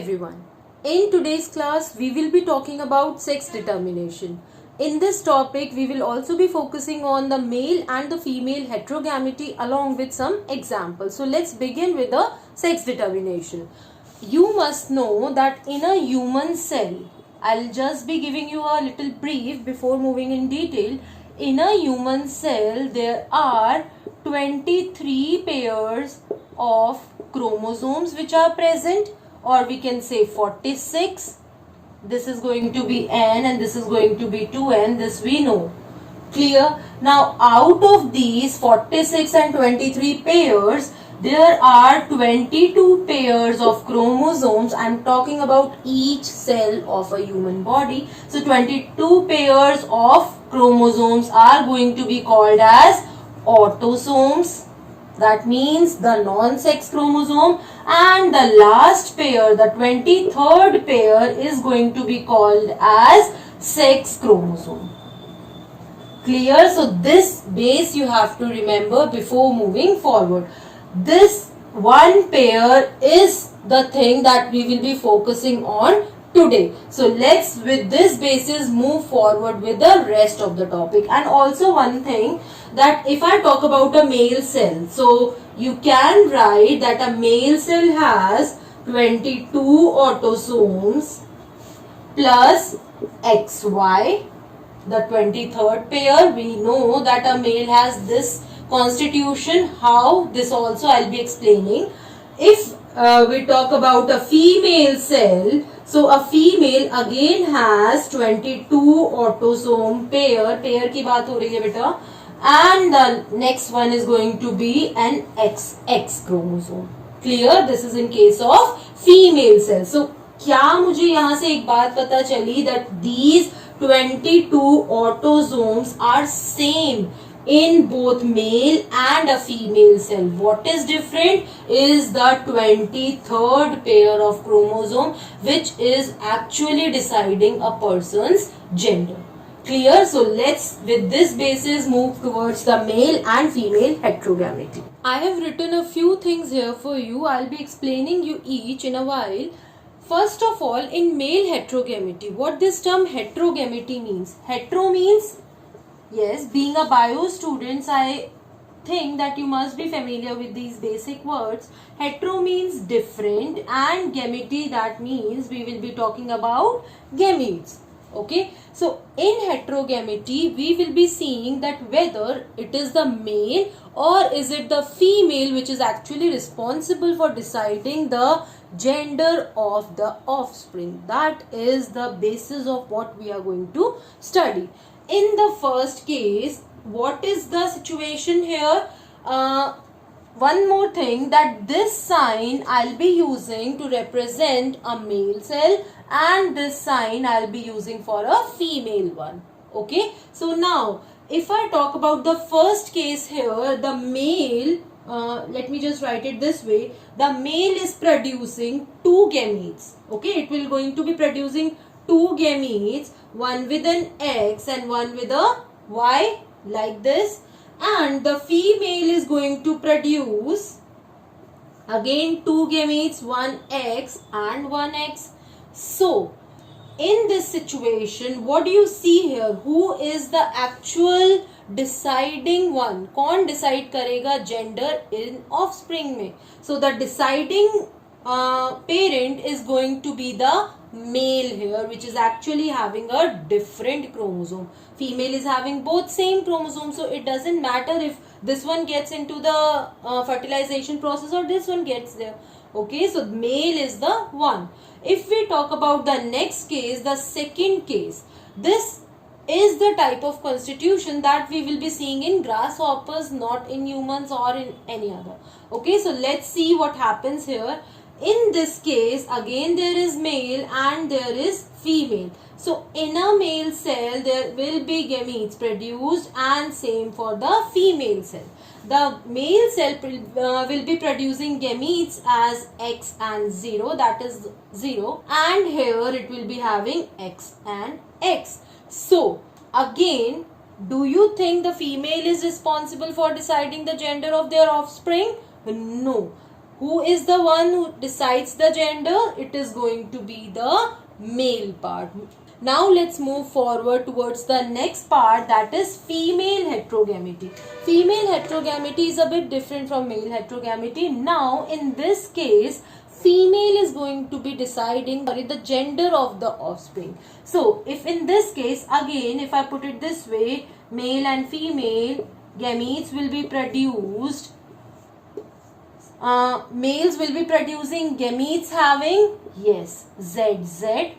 everyone. In today's class, we will be talking about sex determination. In this topic, we will also be focusing on the male and the female heterogamity along with some examples. So let's begin with the sex determination. You must know that in a human cell, I'll just be giving you a little brief before moving in detail. In a human cell, there are 23 pairs of chromosomes which are present, or we can say 46. This is going to be N and this is going to be 2N. This we know. Clear? Now out of these 46 and 23 pairs, there are 22 pairs of chromosomes. I am talking about each cell of a human body. So 22 pairs of chromosomes are going to be called as autosomes. That means the non-sex chromosome, and the last pair, the 23rd pair, is going to be called as sex chromosome. Clear? So this base you have to remember before moving forward. This one pair is the thing that we will be focusing on today. So let's with this basis move forward with the rest of the topic. And also one thing, that if I talk about a male cell, so you can write that a male cell has 22 autosomes plus XY, the 23rd pair. We know that a male has this constitution. How? This also I'll be explaining. If we talk about a female cell, so a female again has 22 autosome pair. Pair की बात हो रही है बेटा. And the next one is going to be an XX chromosome. Clear? This is in case of female cell. So क्या मुझे यहाँ से एक बात पता चली, that these 22 autosomes are same in both male and a female cell. What is different is the 23rd pair of chromosome, which is actually deciding a person's gender. Clear? So let's with this basis move towards the male and female heterogamity. I have written a few things here for you. I'll be explaining you each in a while. First of all, in male heterogamity, what this term heterogamity means? Hetero means, yes, being a bio student, I think that you must be familiar with these basic words. Hetero means different, and gamete, that means we will be talking about gametes. Okay, so in heterogamety we will be seeing that whether it is the male or is it the female which is actually responsible for deciding the gender of the offspring. That is the basis of what we are going to study. In the first case, what is the situation here? One more thing, that this sign I'll be using to represent a male cell, and this sign I'll be using for a female one. Okay, so now if I talk about the first case here, the male, let me just write it this way, the male is producing two gametes. Okay, it will going to be producing two gametes, one with an X and one with a Y, like this. And the female is going to produce again two gametes, one X and one X. So in this situation, what do you see here? Who is the actual deciding one? कौन decide करेगा gender in offspring में? So the deciding parent is going to be the male here, which is actually having a different chromosome. Female is having both same chromosomes, so it doesn't matter if this one gets into the fertilization process or this one gets there. Okay, so male is the one. If we talk about the next case, the second case, this is the type of constitution that we will be seeing in grasshoppers, not in humans or in any other. Okay, so let's see what happens here. In this case, again there is male and there is female. So in a male cell, there will be gametes produced, and same for the female cell. The male cell will be producing gametes as X and 0, that is 0, and here it will be having X and X. So again, do you think the female is responsible for deciding the gender of their offspring? No. Who is the one who decides the gender? It is going to be the male part. Now let's move forward towards the next part, that is female heterogamity. Female heterogamity is a bit different from male heterogamity. Now in this case, female is going to be deciding the gender of the offspring. So if in this case, again if I put it this way, male and female gametes will be produced. Males will be producing gametes having, yes, ZZ,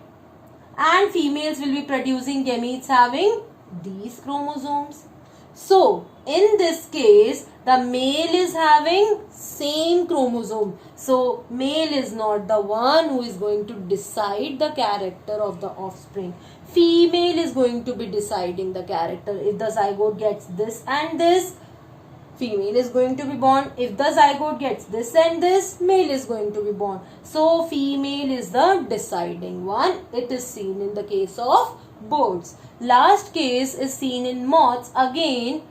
and females will be producing gametes having these chromosomes. So in this case, the male is having same chromosome. So male is not the one who is going to decide the character of the offspring. Female is going to be deciding the character. If the zygote gets this and this, female is going to be born. If the zygote gets this and this, male is going to be born. So female is the deciding one. It is seen in the case of birds. Last case is seen in moths. Again,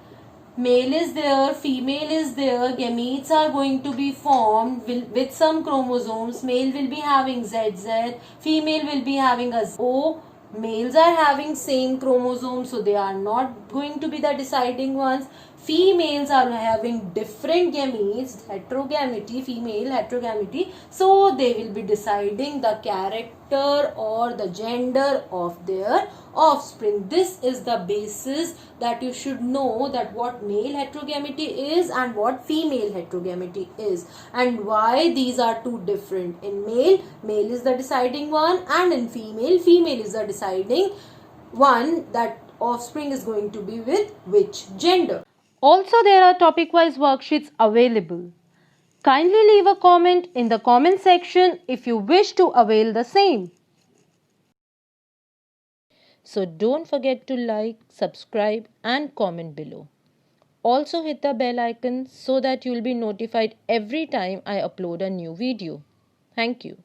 male is there, female is there, gametes are going to be formed with some chromosomes. Male will be having ZZ, female will be having a O. Males are having same chromosomes, so they are not going to be the deciding ones. Females are having different gametes, heterogamity, female heterogamity, so they will be deciding the character or the gender of their offspring. This is the basis that you should know, that what male heterogamity is and what female heterogamity is, and why these are two different. In male, male is the deciding one, and in female, female is the deciding one, that offspring is going to be with which gender. Also, there are topic-wise worksheets available. Kindly leave a comment in the comment section if you wish to avail the same. So don't forget to like, subscribe and comment below. Also hit the bell icon so that you will be notified every time I upload a new video. Thank you.